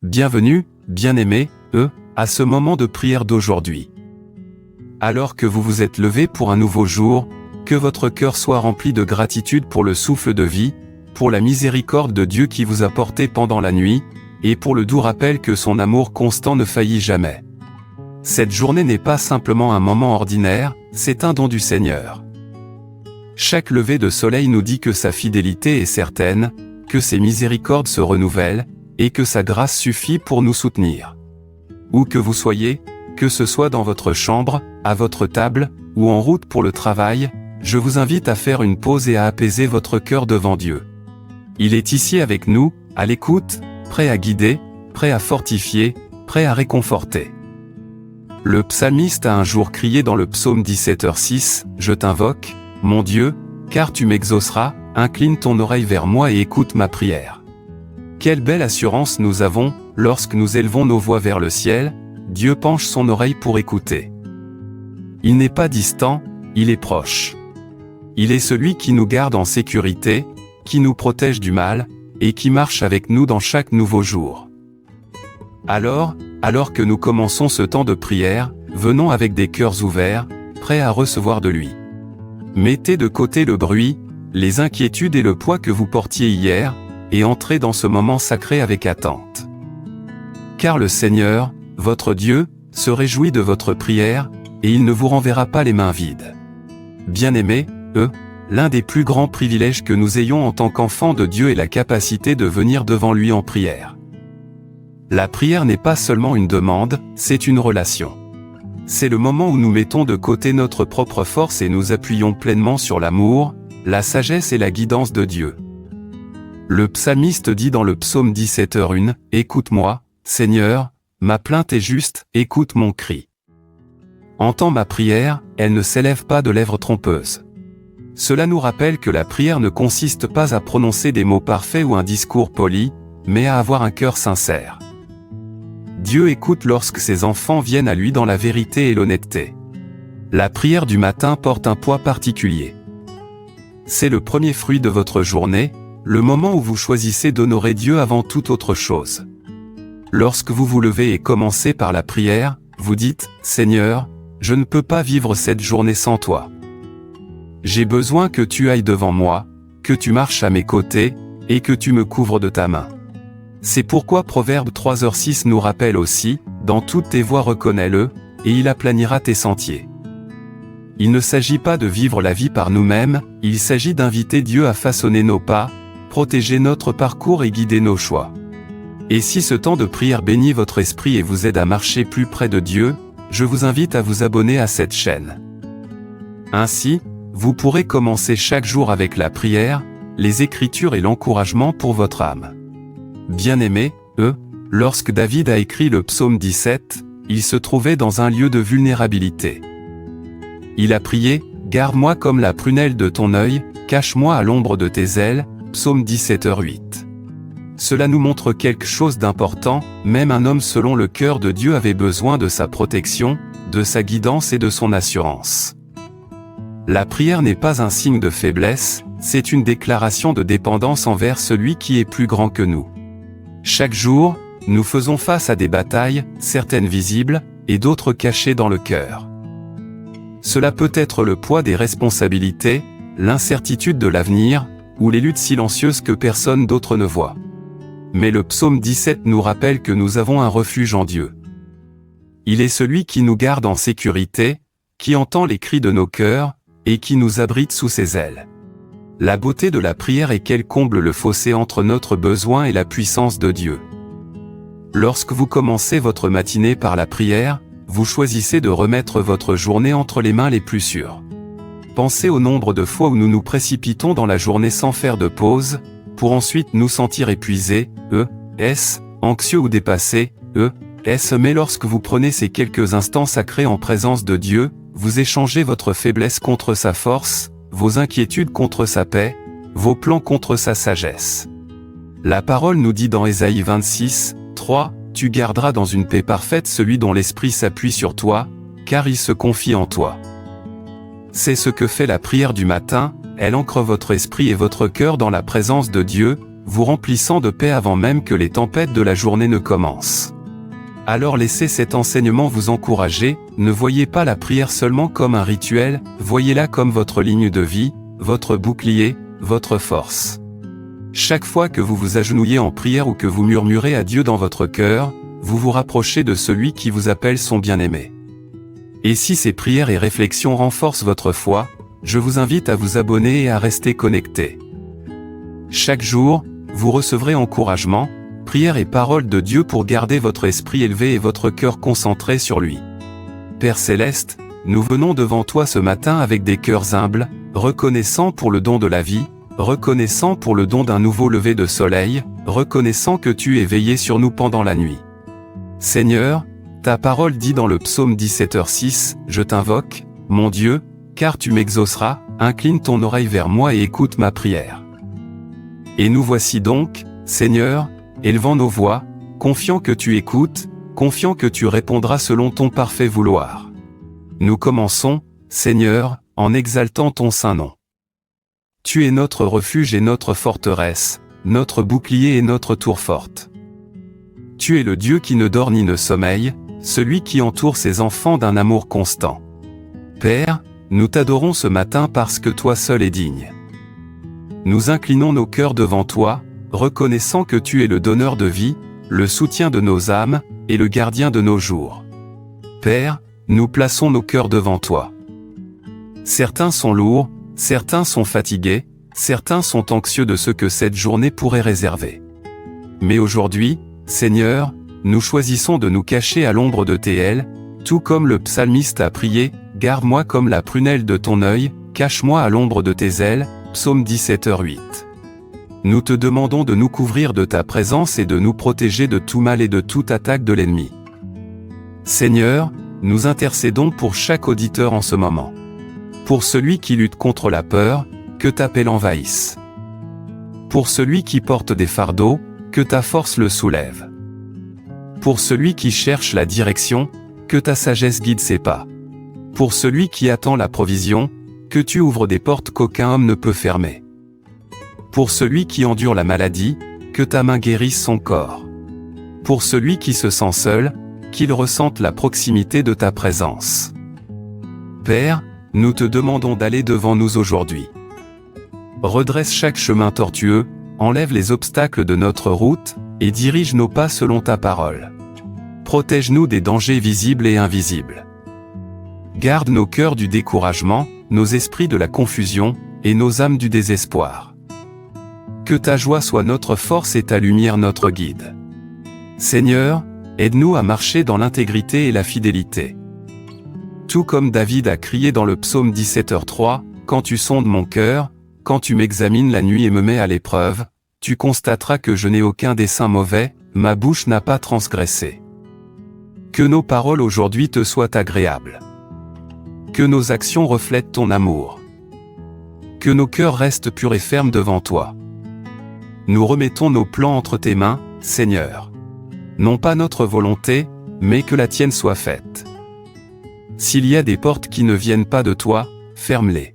Bienvenue, bien-aimés, à ce moment de prière d'aujourd'hui. Alors que vous vous êtes levés pour un nouveau jour, que votre cœur soit rempli de gratitude pour le souffle de vie, pour la miséricorde de Dieu qui vous a porté pendant la nuit, et pour le doux rappel que son amour constant ne faillit jamais. Cette journée n'est pas simplement un moment ordinaire, c'est un don du Seigneur. Chaque lever de soleil nous dit que sa fidélité est certaine, que ses miséricordes se renouvellent, et que sa grâce suffit pour nous soutenir. Où que vous soyez, que ce soit dans votre chambre, à votre table, ou en route pour le travail, je vous invite à faire une pause et à apaiser votre cœur devant Dieu. Il est ici avec nous, à l'écoute, prêt à guider, prêt à fortifier, prêt à réconforter. Le psalmiste a un jour crié dans le psaume 17h6, « Je t'invoque, mon Dieu, car tu m'exauceras, incline ton oreille vers moi et écoute ma prière. » Quelle belle assurance nous avons, lorsque nous élevons nos voix vers le ciel, Dieu penche son oreille pour écouter. Il n'est pas distant, il est proche. Il est celui qui nous garde en sécurité, qui nous protège du mal, et qui marche avec nous dans chaque nouveau jour. Alors que nous commençons ce temps de prière, venons avec des cœurs ouverts, prêts à recevoir de lui. Mettez de côté le bruit, les inquiétudes et le poids que vous portiez hier, et entrez dans ce moment sacré avec attente. Car le Seigneur, votre Dieu, se réjouit de votre prière, et il ne vous renverra pas les mains vides. Bien-aimés, l'un des plus grands privilèges que nous ayons en tant qu'enfants de Dieu est la capacité de venir devant lui en prière. La prière n'est pas seulement une demande, c'est une relation. C'est le moment où nous mettons de côté notre propre force et nous appuyons pleinement sur l'amour, la sagesse et la guidance de Dieu. Le psalmiste dit dans le psaume 17h1, « Écoute-moi, Seigneur, ma plainte est juste, écoute mon cri. Entends ma prière, elle ne s'élève pas de lèvres trompeuses. » Cela nous rappelle que la prière ne consiste pas à prononcer des mots parfaits ou un discours poli, mais à avoir un cœur sincère. Dieu écoute lorsque ses enfants viennent à lui dans la vérité et l'honnêteté. La prière du matin porte un poids particulier. C'est le premier fruit de votre journée, le moment où vous choisissez d'honorer Dieu avant toute autre chose. Lorsque vous vous levez et commencez par la prière, vous dites « Seigneur, je ne peux pas vivre cette journée sans toi. J'ai besoin que tu ailles devant moi, que tu marches à mes côtés, et que tu me couvres de ta main. » C'est pourquoi Proverbe 3h6 nous rappelle aussi « Dans toutes tes voies reconnais-le, et il aplanira tes sentiers. » Il ne s'agit pas de vivre la vie par nous-mêmes, il s'agit d'inviter Dieu à façonner nos pas, protéger notre parcours et guider nos choix. Et si ce temps de prière bénit votre esprit et vous aide à marcher plus près de Dieu, je vous invite à vous abonner à cette chaîne. Ainsi, vous pourrez commencer chaque jour avec la prière, les Écritures et l'encouragement pour votre âme. Bien-aimés, lorsque David a écrit le psaume 17, il se trouvait dans un lieu de vulnérabilité. Il a prié, « Garde-moi comme la prunelle de ton œil, cache-moi à l'ombre de tes ailes », psaume 17h8. Cela nous montre quelque chose d'important, même un homme selon le cœur de Dieu avait besoin de sa protection, de sa guidance et de son assurance. La prière n'est pas un signe de faiblesse, c'est une déclaration de dépendance envers celui qui est plus grand que nous. Chaque jour, nous faisons face à des batailles, certaines visibles, et d'autres cachées dans le cœur. Cela peut être le poids des responsabilités, l'incertitude de l'avenir, ou les luttes silencieuses que personne d'autre ne voit. Mais le psaume 17 nous rappelle que nous avons un refuge en Dieu. Il est celui qui nous garde en sécurité, qui entend les cris de nos cœurs, et qui nous abrite sous ses ailes. La beauté de la prière est qu'elle comble le fossé entre notre besoin et la puissance de Dieu. Lorsque vous commencez votre matinée par la prière, vous choisissez de remettre votre journée entre les mains les plus sûres. Pensez au nombre de fois où nous nous précipitons dans la journée sans faire de pause, pour ensuite nous sentir épuisés, anxieux ou dépassés, mais lorsque vous prenez ces quelques instants sacrés en présence de Dieu, vous échangez votre faiblesse contre sa force, vos inquiétudes contre sa paix, vos plans contre sa sagesse. La parole nous dit dans Ésaïe 26, 3, « Tu garderas dans une paix parfaite celui dont l'esprit s'appuie sur toi, car il se confie en toi. » C'est ce que fait la prière du matin, elle ancre votre esprit et votre cœur dans la présence de Dieu, vous remplissant de paix avant même que les tempêtes de la journée ne commencent. Alors laissez cet enseignement vous encourager, ne voyez pas la prière seulement comme un rituel, voyez-la comme votre ligne de vie, votre bouclier, votre force. Chaque fois que vous vous agenouillez en prière ou que vous murmurez à Dieu dans votre cœur, vous vous rapprochez de celui qui vous appelle son bien-aimé. Et si ces prières et réflexions renforcent votre foi, je vous invite à vous abonner et à rester connecté. Chaque jour, vous recevrez encouragement, prière et parole de Dieu pour garder votre esprit élevé et votre cœur concentré sur lui. Père Céleste, nous venons devant toi ce matin avec des cœurs humbles, reconnaissants pour le don de la vie, reconnaissant pour le don d'un nouveau lever de soleil, reconnaissant que tu es veillé sur nous pendant la nuit. Seigneur, ta parole dit dans le psaume 17h6, « Je t'invoque, mon Dieu, car tu m'exauceras, incline ton oreille vers moi et écoute ma prière. » Et nous voici donc, Seigneur, élevant nos voix, confiants que tu écoutes, confiants que tu répondras selon ton parfait vouloir. Nous commençons, Seigneur, en exaltant ton saint nom. Tu es notre refuge et notre forteresse, notre bouclier et notre tour forte. Tu es le Dieu qui ne dort ni ne sommeille, celui qui entoure ses enfants d'un amour constant. Père, nous t'adorons ce matin parce que toi seul es digne. Nous inclinons nos cœurs devant toi, reconnaissant que tu es le donneur de vie, le soutien de nos âmes, et le gardien de nos jours. Père, nous plaçons nos cœurs devant toi. Certains sont lourds, certains sont fatigués, certains sont anxieux de ce que cette journée pourrait réserver. Mais aujourd'hui, Seigneur, nous choisissons de nous cacher à l'ombre de tes ailes, tout comme le psalmiste a prié, « Garde-moi comme la prunelle de ton œil, cache-moi à l'ombre de tes ailes » Psaume 17h8. Nous te demandons de nous couvrir de ta présence et de nous protéger de tout mal et de toute attaque de l'ennemi. Seigneur, nous intercédons pour chaque auditeur en ce moment. Pour celui qui lutte contre la peur, que ta paix l'envahisse. Pour celui qui porte des fardeaux, que ta force le soulève. Pour celui qui cherche la direction, que ta sagesse guide ses pas. Pour celui qui attend la provision, que tu ouvres des portes qu'aucun homme ne peut fermer. Pour celui qui endure la maladie, que ta main guérisse son corps. Pour celui qui se sent seul, qu'il ressente la proximité de ta présence. Père, nous te demandons d'aller devant nous aujourd'hui. Redresse chaque chemin tortueux, enlève les obstacles de notre route, et dirige nos pas selon ta parole. Protège-nous des dangers visibles et invisibles. Garde nos cœurs du découragement, nos esprits de la confusion, et nos âmes du désespoir. Que ta joie soit notre force et ta lumière notre guide. Seigneur, aide-nous à marcher dans l'intégrité et la fidélité. Tout comme David a crié dans le psaume 17h3, « Quand tu sondes mon cœur, quand tu m'examines la nuit et me mets à l'épreuve, tu constateras que je n'ai aucun dessein mauvais, ma bouche n'a pas transgressé. » Que nos paroles aujourd'hui te soient agréables. Que nos actions reflètent ton amour. Que nos cœurs restent purs et fermes devant toi. Nous remettons nos plans entre tes mains, Seigneur. Non pas notre volonté, mais que la tienne soit faite. S'il y a des portes qui ne viennent pas de toi, ferme-les.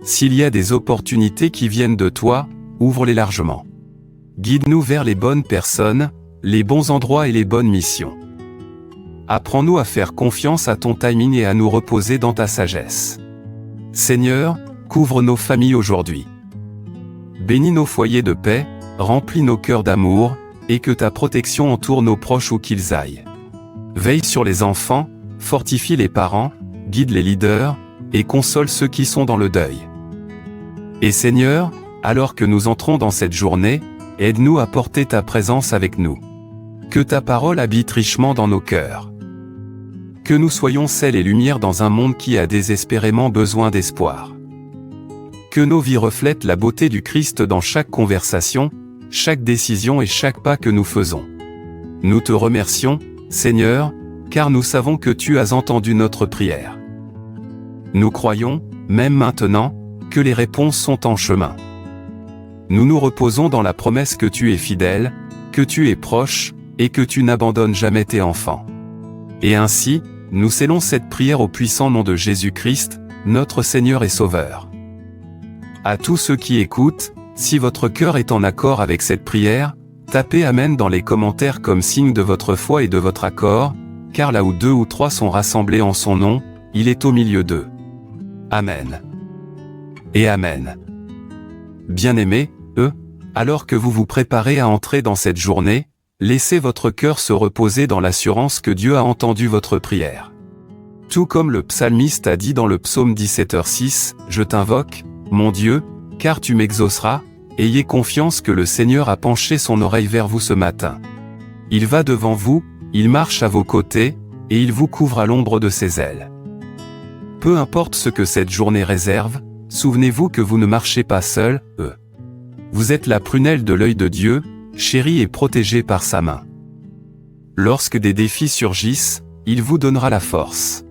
S'il y a des opportunités qui viennent de toi, ouvre-les largement. Guide-nous vers les bonnes personnes, les bons endroits et les bonnes missions. Apprends-nous à faire confiance à ton timing et à nous reposer dans ta sagesse. Seigneur, couvre nos familles aujourd'hui. Bénis nos foyers de paix, remplis nos cœurs d'amour, et que ta protection entoure nos proches où qu'ils aillent. Veille sur les enfants, fortifie les parents, guide les leaders, et console ceux qui sont dans le deuil. Et Seigneur, alors que nous entrons dans cette journée, aide-nous à porter ta présence avec nous. Que ta parole habite richement dans nos cœurs. Que nous soyons sel et lumière dans un monde qui a désespérément besoin d'espoir. Que nos vies reflètent la beauté du Christ dans chaque conversation, chaque décision et chaque pas que nous faisons. Nous te remercions, Seigneur, car nous savons que tu as entendu notre prière. Nous croyons, même maintenant, que les réponses sont en chemin. Nous nous reposons dans la promesse que tu es fidèle, que tu es proche, et que tu n'abandonnes jamais tes enfants. Et ainsi, nous scellons cette prière au puissant nom de Jésus-Christ, notre Seigneur et Sauveur. À tous ceux qui écoutent, Si votre cœur est en accord avec cette prière, tapez Amen dans les commentaires comme signe de votre foi et de votre accord, car là où 2 ou 3 sont rassemblés en son nom, il est au milieu d'eux. Amen. Et Amen. Bien-aimés, alors que vous vous préparez à entrer dans cette journée, laissez votre cœur se reposer dans l'assurance que Dieu a entendu votre prière. Tout comme le psalmiste a dit dans le psaume 17h6, « Je t'invoque, mon Dieu, car tu m'exauceras, ayez confiance que le Seigneur a penché son oreille vers vous ce matin. Il va devant vous, il marche à vos côtés, et il vous couvre à l'ombre de ses ailes. » Peu importe ce que cette journée réserve, souvenez-vous que vous ne marchez pas seul, Vous êtes la prunelle de l'œil de Dieu, chérie et protégée par sa main. Lorsque des défis surgissent, il vous donnera la force.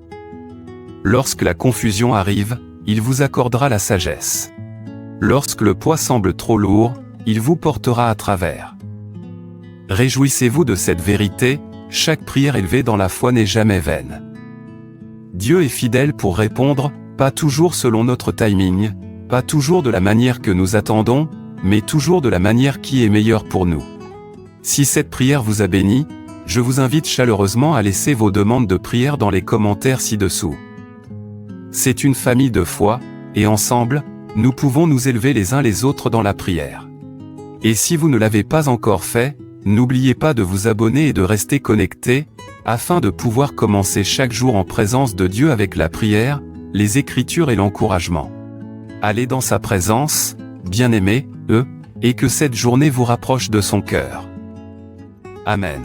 Lorsque la confusion arrive, il vous accordera la sagesse. Lorsque le poids semble trop lourd, il vous portera à travers. Réjouissez-vous de cette vérité, chaque prière élevée dans la foi n'est jamais vaine. Dieu est fidèle pour répondre, pas toujours selon notre timing, pas toujours de la manière que nous attendons, mais toujours de la manière qui est meilleure pour nous. Si cette prière vous a béni, je vous invite chaleureusement à laisser vos demandes de prière dans les commentaires ci-dessous. C'est une famille de foi, et ensemble, nous pouvons nous élever les uns les autres dans la prière. Et si vous ne l'avez pas encore fait, n'oubliez pas de vous abonner et de rester connecté, afin de pouvoir commencer chaque jour en présence de Dieu avec la prière, les Écritures et l'encouragement. Allez dans sa présence, bien-aimés, et que cette journée vous rapproche de son cœur. Amen.